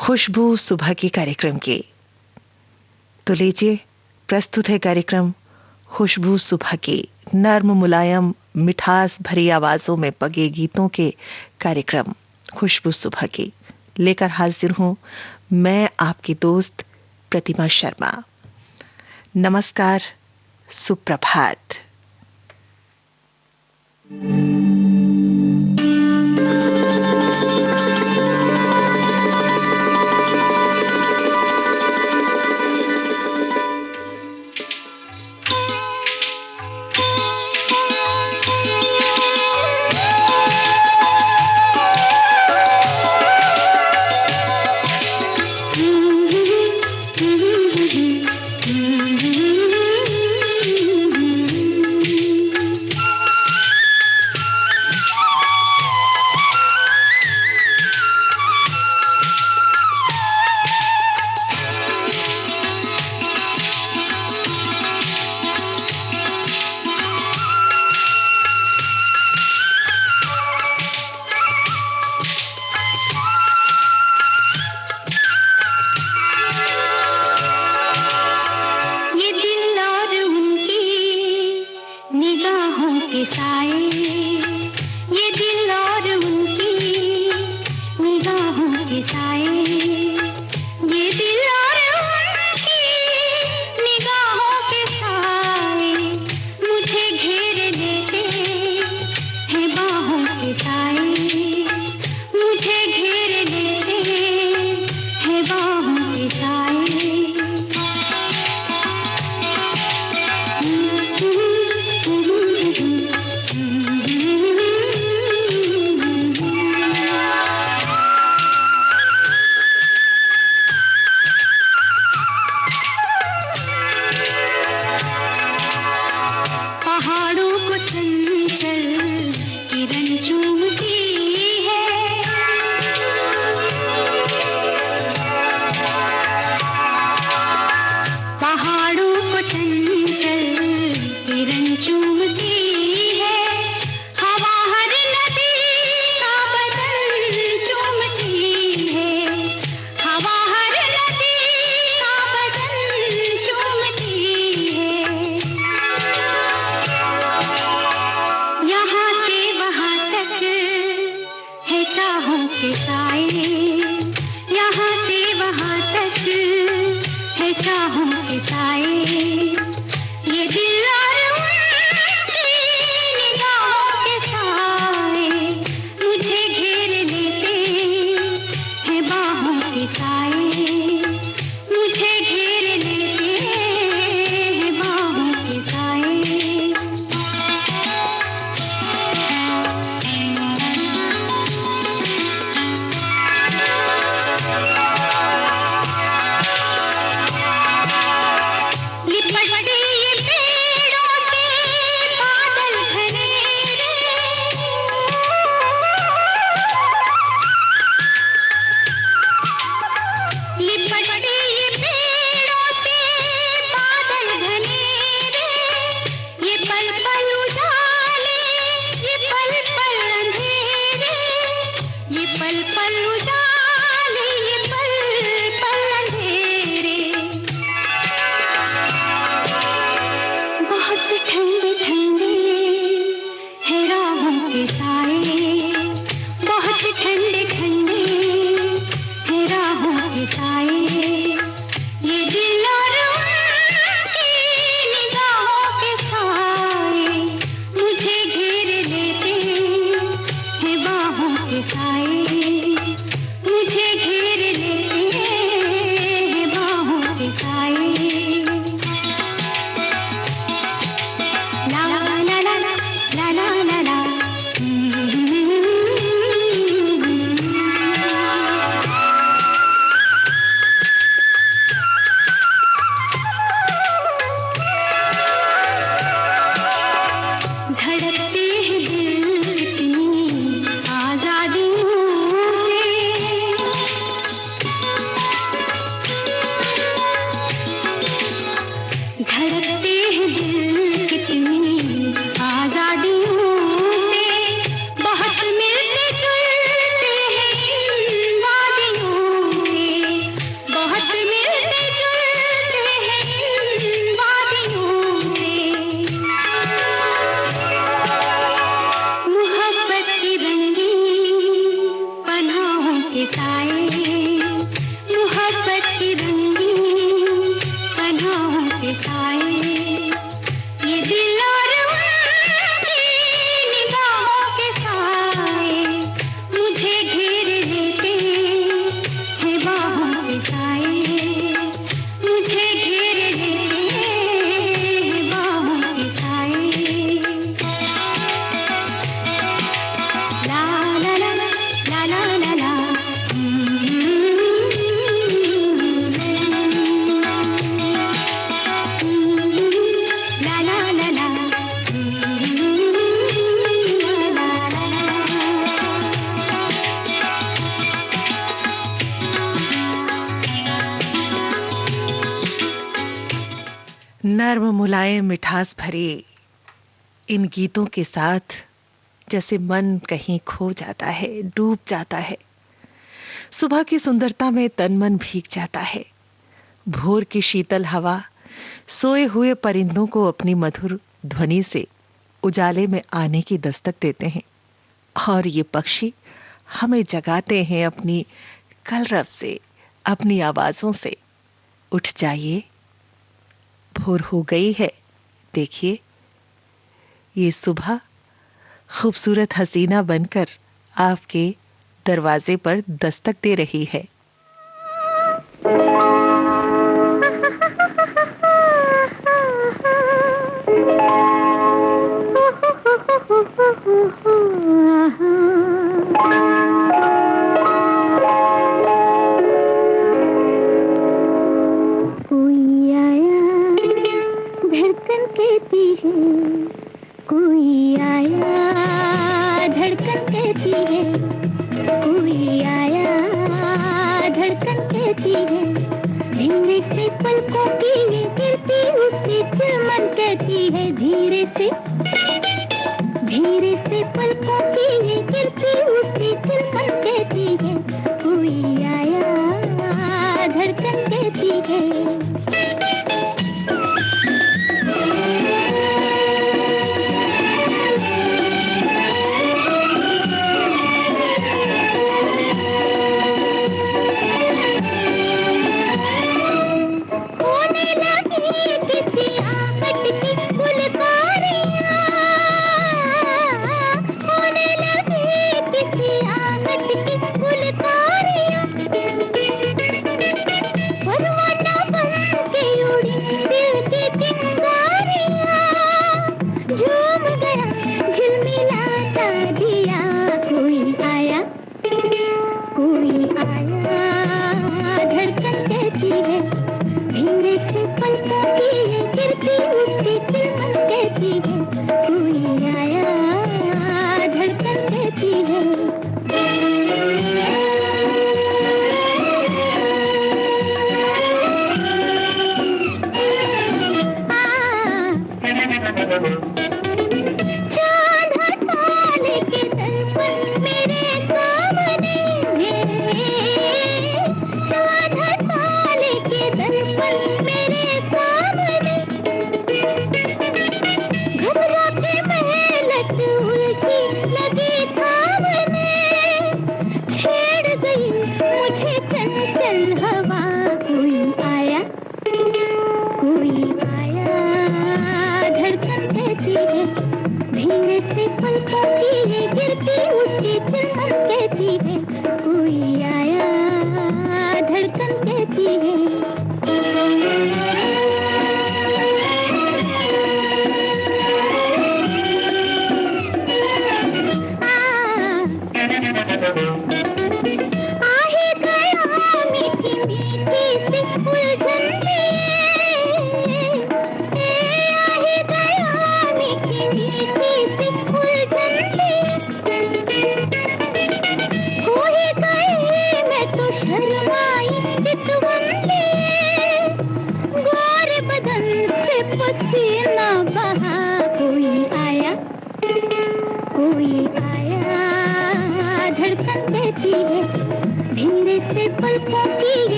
खुशबू सुबह के कार्यक्रम की। तो लीजिए, प्रस्तुत है कार्यक्रम खुशबू सुबह की। नर्म मुलायम मिठास भरी आवाजों में पगे गीतों के कार्यक्रम खुशबू सुबह की लेकर हाजिर हूं मैं, आपकी दोस्त प्रतिमा शर्मा। नमस्कार, सुप्रभात। नर्म मुलायम मिठास भरे इन गीतों के साथ जैसे मन कहीं खो जाता है, डूब जाता है। सुबह की सुंदरता में तन मन भीग जाता है। भोर की शीतल हवा सोए हुए परिंदों को अपनी मधुर ध्वनि से उजाले में आने की दस्तक देते हैं और ये पक्षी हमें जगाते हैं अपनी कलरव से, अपनी आवाजों से। उठ जाइए, भोर हो गई है। देखिए, ये सुबह खूबसूरत हसीना बनकर आपके दरवाजे पर दस्तक दे रही है।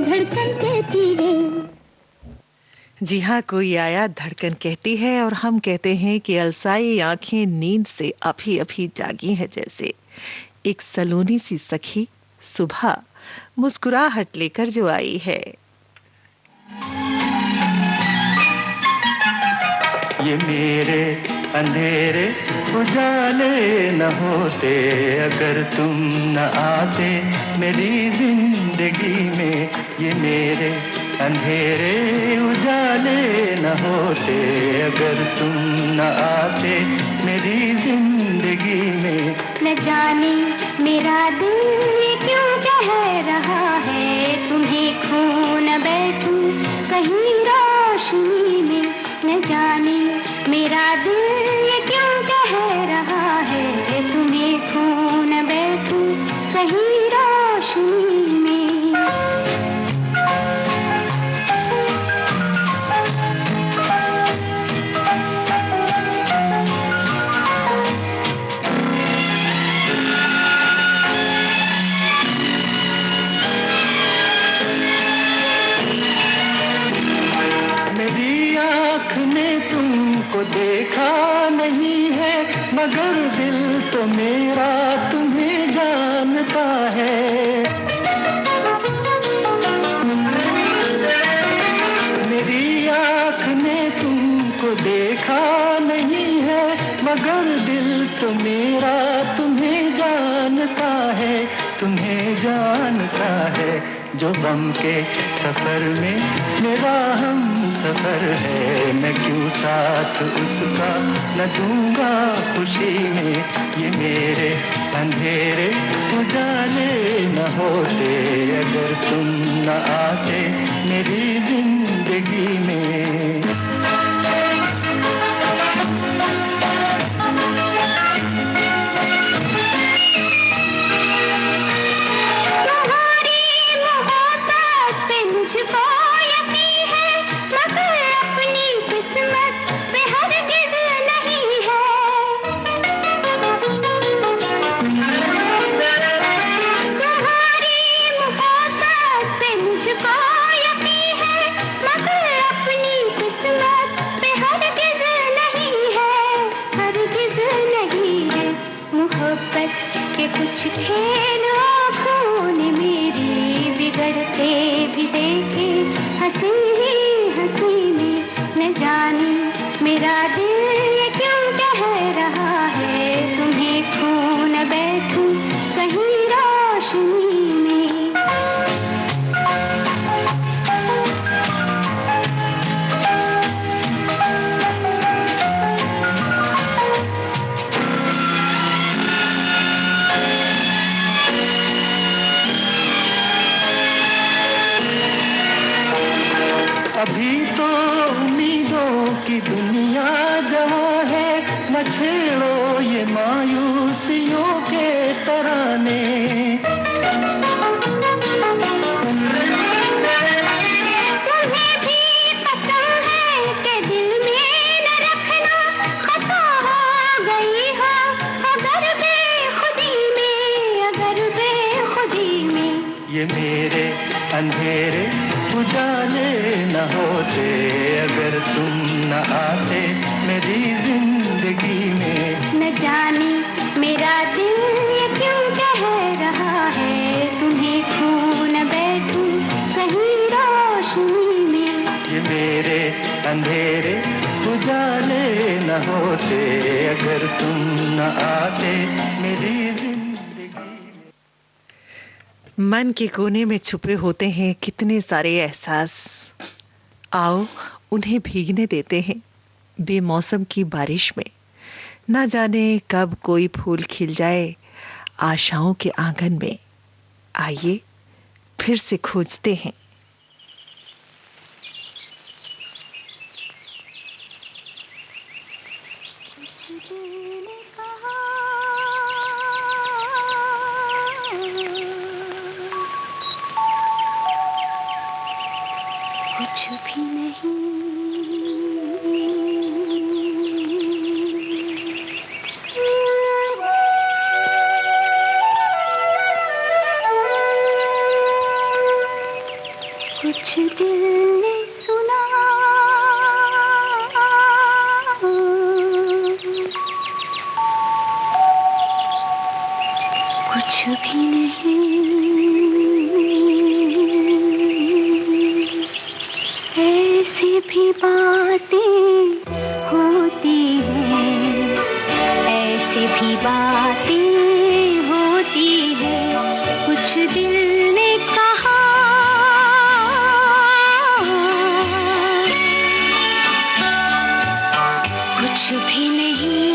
धड़कन कहती जी हाँ, कोई आया धड़कन कहती है और हम कहते हैं कि अलसाई आंखें नींद से अभी अभी जागी हैं जैसे। एक सलोनी सी सखी सुबह मुस्कुराहट लेकर जो आई है। ये मेरे अंधेरे उजाले न होते अगर तुम न आते मेरी जिंदगी में। ये मेरे अंधेरे उजाले न होते अगर तुम न आते मेरी जिंदगी में। न जाने मेरा दिल ये क्यों कह रहा है तुम्हें खो न बैठूं कहीं रोशनी में। न जाने मेरा दिल ये क्यों कह रहा है तुम्हें खो न बैठूं कहीं रोशनी में। तुमको देखा नहीं है मगर दिल तो मेरा तुम्हें जानता है। मेरी आँख ने तुमको देखा नहीं है मगर दिल तो मेरा तुम्हें जानता है। तुम्हें जानता है जो गम के सफर में मेरा हम सफर है। मैं क्यों साथ उसका न दूंगा खुशी में। ये मेरे अंधेरे उजाले न होते अगर तुम न आते मेरी जिंदगी में। मुझको यकीन है मगर अपनी किस्मत पे हरगिज़ नहीं है। तुम्हारी मोहब्बत पे मुझको यकीन है मगर अपनी किस्मत पे हरगिज़ नहीं है, हरगिज़ नहीं है। मोहब्बत के कुछ खेल आँखों ने मेरी बिगड़ते भी देखे हंसी ही हंसी में। न जाने मेरा दिल ये क्यों कह रहा है तुम्हें खो न बैठूं कहीं रोशनी में। अभी तो उम्मीदों की दुनिया जवां है न छेड़ो ये मायूसियों के तराने। तुम्हें भी पसंद है कि दिल में न रखना खता हो गई हो अगर बेखुदी में, अगर बेखुदी में। ये मेरे अंधेरे उजाले न होते अगर तुम न आते मेरी जिंदगी में। न जाने मेरा दिल ये क्यों कह रहा है तुम्हें खो न बैठूं कहीं रोशनी में। ये मेरे अंधेरे उजाले न होते अगर तुम न आते मेरी जिंदगी। मन के कोने में छुपे होते हैं कितने सारे एहसास। आओ उन्हें भीगने देते हैं बेमौसम की बारिश में। ना जाने कब कोई फूल खिल जाए आशाओं के आंगन में। आइए फिर से खोजते हैं। कुछ भी नहीं कुछ दिल ने सुना ऐसी भी बातें होती हैं, ऐसी भी बातें होती हैं, कुछ दिल ने कहा, कुछ भी नहीं।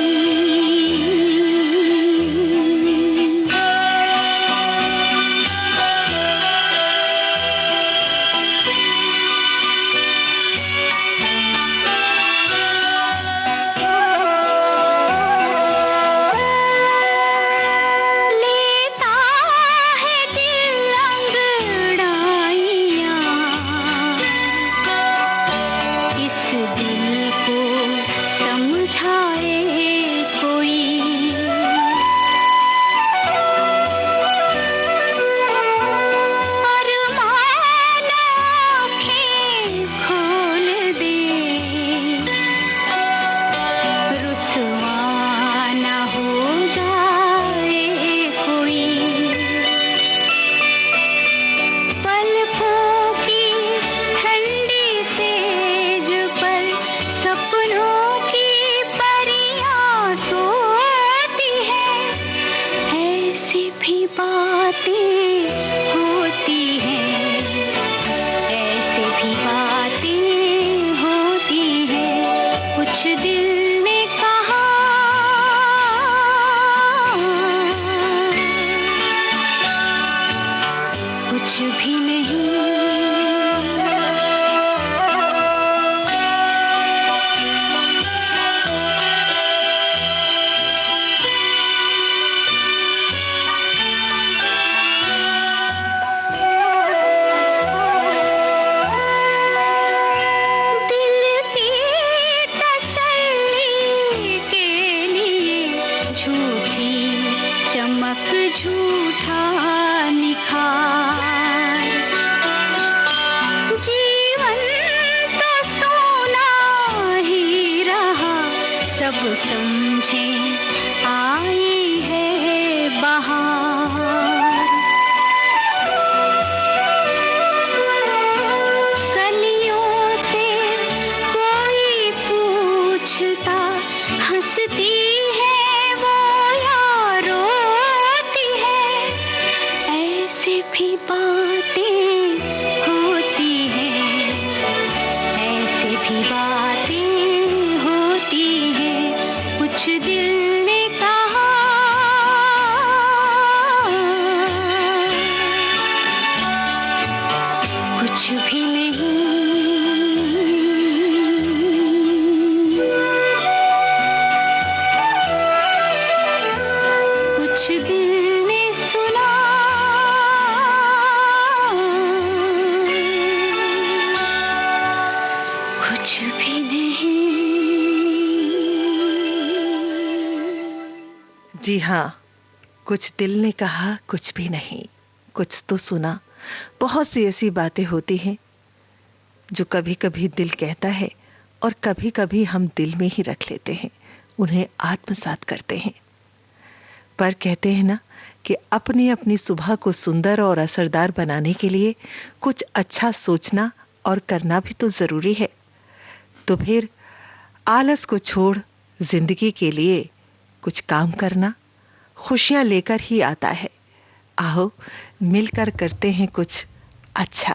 जी हाँ, कुछ दिल ने कहा, कुछ भी नहीं, कुछ तो सुना। बहुत सी ऐसी बातें होती हैं जो कभी कभी दिल कहता है और कभी कभी हम दिल में ही रख लेते हैं, उन्हें आत्मसात करते हैं। पर कहते हैं ना कि अपनी अपनी सुबह को सुंदर और असरदार बनाने के लिए कुछ अच्छा सोचना और करना भी तो जरूरी है। तो फिर आलस को छोड़ जिंदगी के लिए कुछ काम करना खुशियां लेकर ही आता है। आओ मिलकर करते हैं कुछ अच्छा।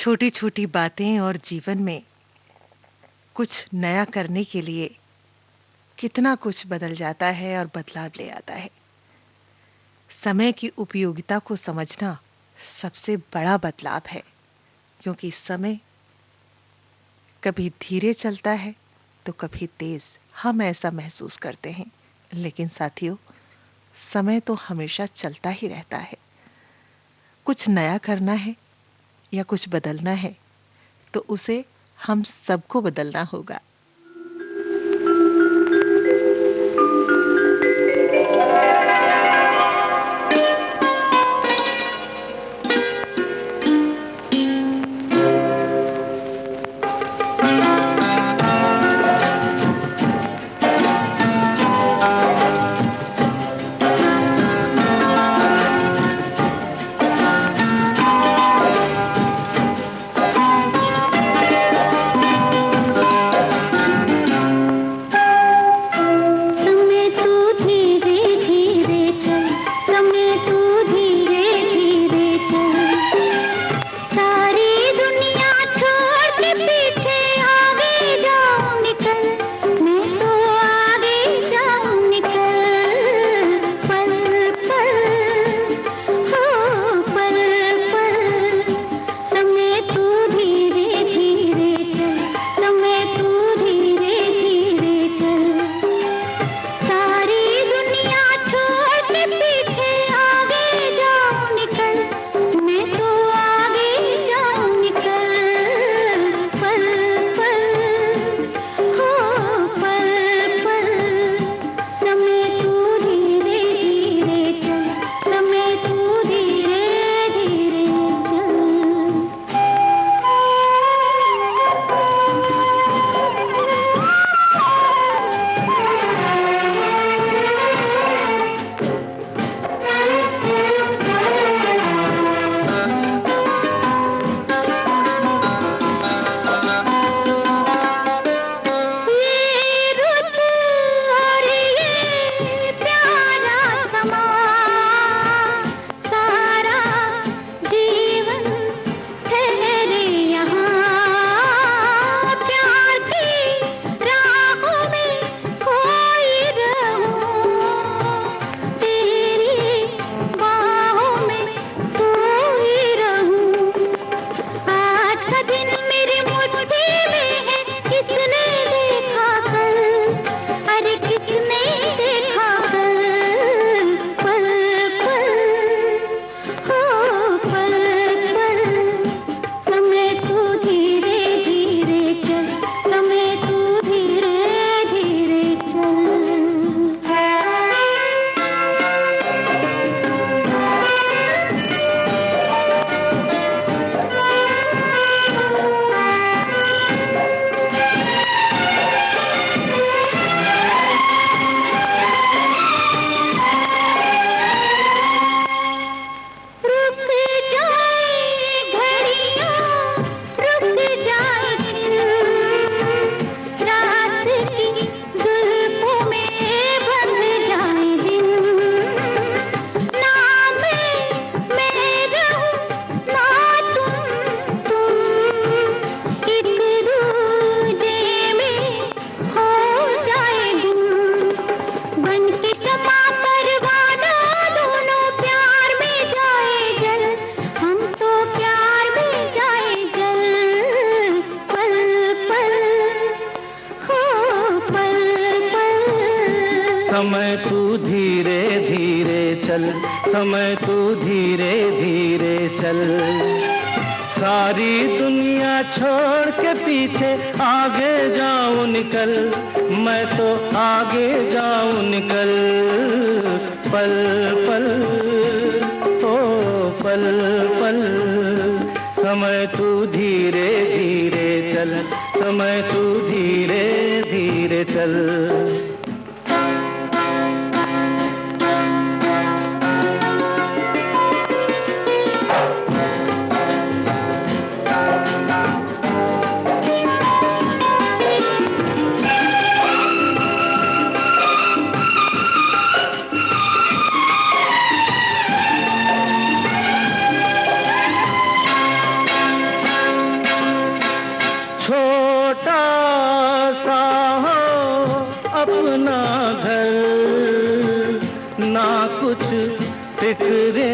छोटी छोटी बातें और जीवन में कुछ नया करने के लिए कितना कुछ बदल जाता है और बदलाव ले आता है। समय की उपयोगिता को समझना सबसे बड़ा बदलाव है, क्योंकि समय कभी धीरे चलता है तो कभी तेज, हम ऐसा महसूस करते हैं। लेकिन साथियों, समय तो हमेशा चलता ही रहता है। कुछ नया करना है या कुछ बदलना है तो उसे हम सबको बदलना होगा। समय तू धीरे धीरे चल, समय तू धीरे धीरे चल, सारी दुनिया छोड़ के पीछे आगे जाऊं निकल, मैं तो आगे जाऊं निकल, पल पल ओ पल पल, समय तू धीरे धीरे चल, समय तू धीरे धीरे चल। अपना घर, ना कुछ फिक्रे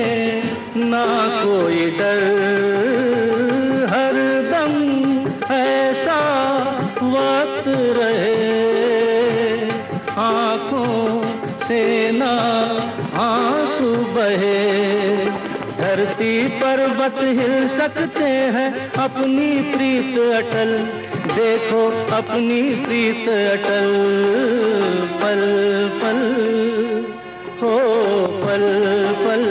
ना कोई डर, हर दम ऐसा वक्त रहे, आंखों से ना आंसू बहे। धरती पर्वत हिल सकते हैं, अपनी प्रीत अटल, देखो अपनी प्रीत अटल। पल पल हो पल पल,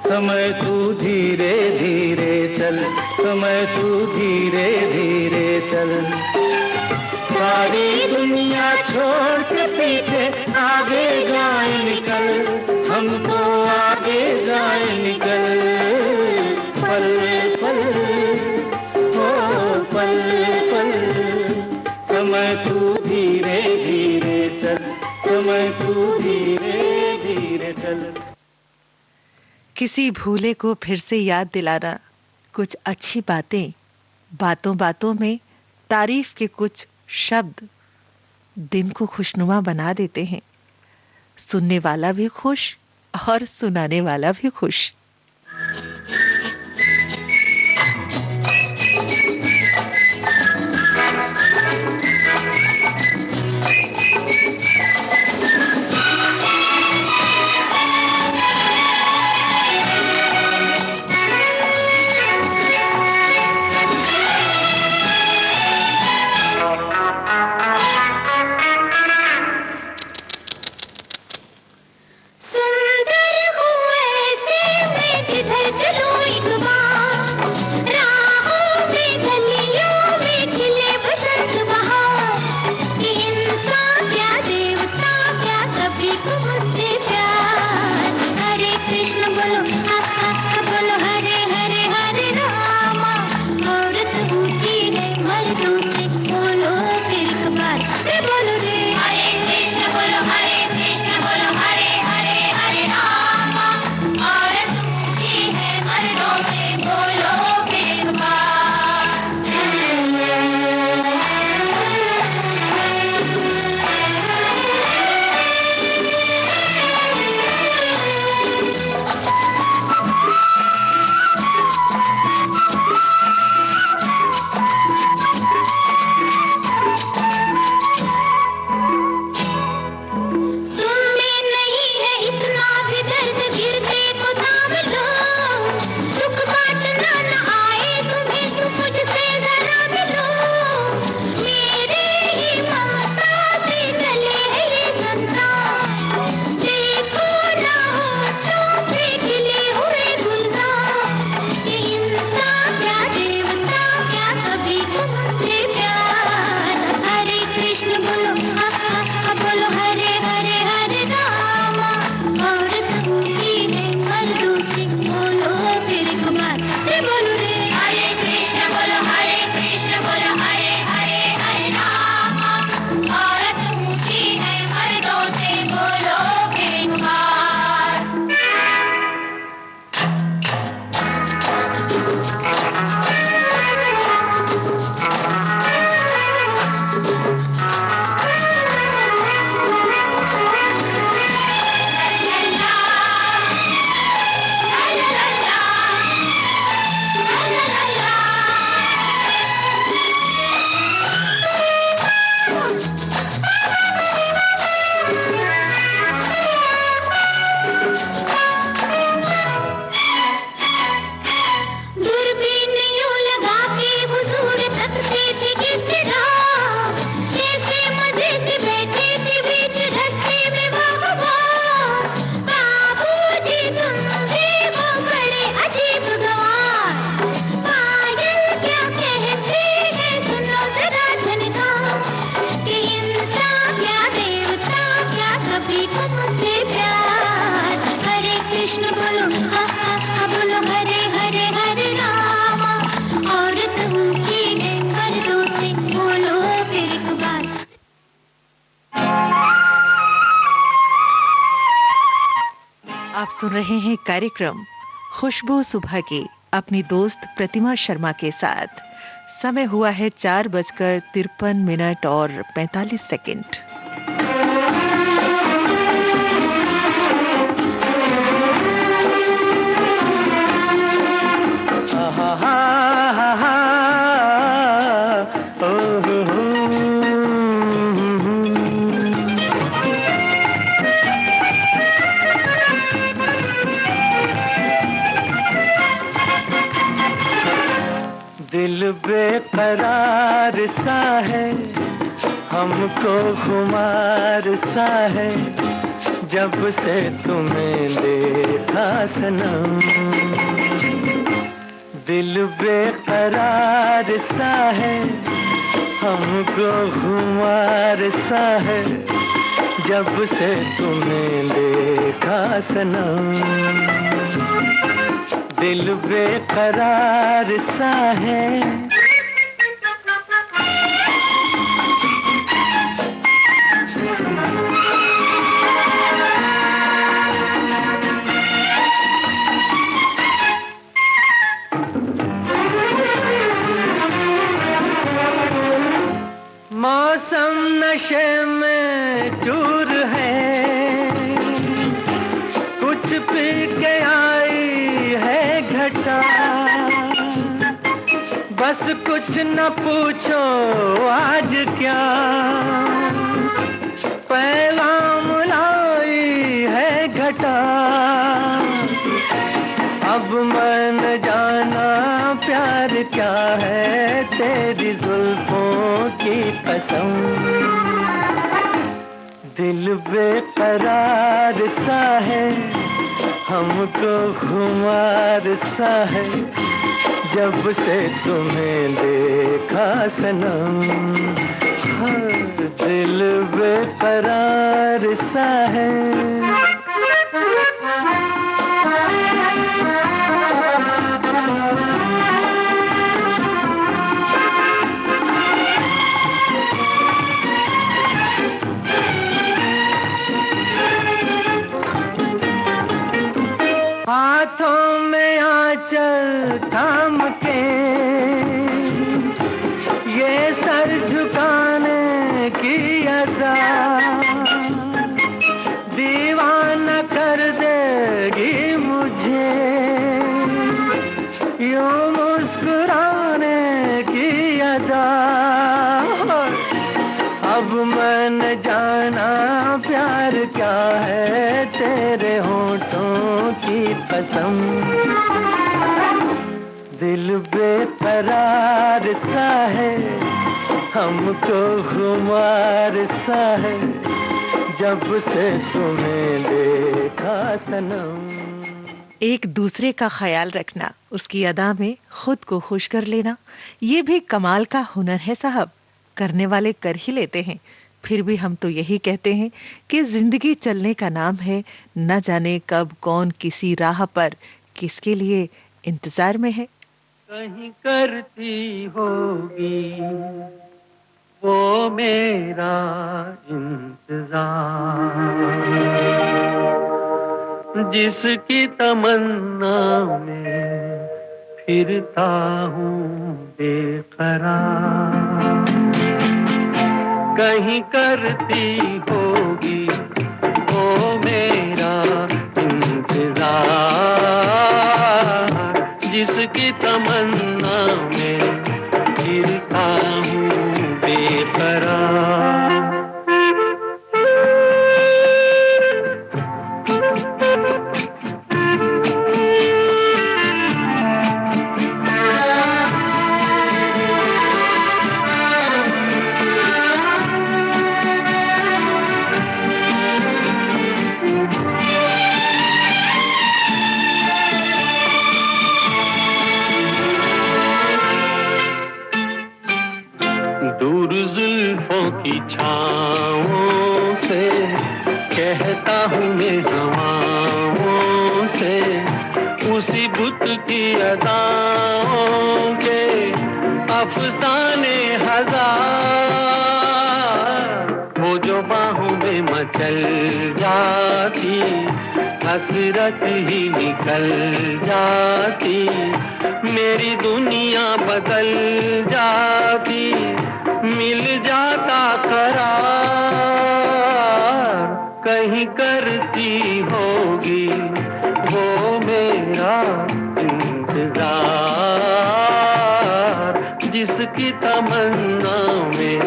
समय तू धीरे धीरे चल, समय तू धीरे धीरे चल। सारी दुनिया छोड़ के पीछे आगे जाए निकल, हमको आगे जाए निकल। पल पल हो पल पल, समय तू धीरे धीरे चल, समय तू धीरे धीरे चल। किसी भूले को फिर से याद दिलाना, कुछ अच्छी बातें, बातों बातों में तारीफ के कुछ शब्द दिन को खुशनुमा बना देते हैं। सुनने वाला भी खुश और सुनाने वाला भी खुश। आप सुन रहे हैं कार्यक्रम खुशबू सुबह की अपनी दोस्त प्रतिमा शर्मा के साथ। समय हुआ है 4:53 और 45 सेकंड। दिल बेकरार सा है, हमको खुमार सा है, जब से तुम्हें देखा सनम। दिल बेकरार सा है, हमको खुमार सा है, जब से तुम्हें देखा सनम। दिल बेकरार सा है। मौसम नशे में चूर है, कुछ पी के आई है घटा, बस कुछ न पूछो आज क्या, पैगाम लाई है घटा। अब मन जाना प्यार क्या है, तेरी जुल्फों की कसम। दिल बेकरार सा है, हमको खुमार सा है, जब से तुम्हें देखा सनम। हाँ, दिल बेकरार सा है। हाथों में आंचल थाम के, ये सर झुकाने की अदा, दीवाना कर देगी मुझे, यूं मुस्कुराने की अदा। अब मन जाना प्यार क्या है, तेरे होठों की कसम। दिल बेकरार सा है, हमको खुमार सा है, जब से तुम्हें देखा सनम। एक दूसरे का ख्याल रखना, उसकी अदा में खुद को खुश कर लेना, ये भी कमाल का हुनर है साहब। करने वाले कर ही लेते हैं। फिर भी हम तो यही कहते हैं कि जिंदगी चलने का नाम है, न जाने कब कौन किसी राह पर किसके लिए इंतजार में है। कहीं करती होगी वो मेरा इंतजार, जिसकी तमन्ना में फिरता हूँ बेकरार। कहीं करती होगी वो मेरा इंतजार, जिसकी तमन्ना में फिरता हूँ बेकरार। दूर जुल्फों की छाँवों से कहता हूँ मैं हवाओं से, उसी बुत की अदाओं के अफसाने हजार, वो जो बाहों में मचल जाती, हसरत ही निकल जाती, मेरी दुनिया बदल जाती, मिल जाता करार। कहीं करती होगी वो मेरा इंतजार, जिसकी तमन्ना में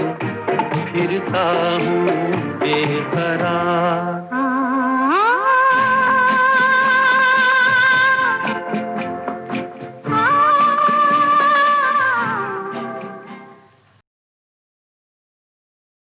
फिरता हूँ बेकरार।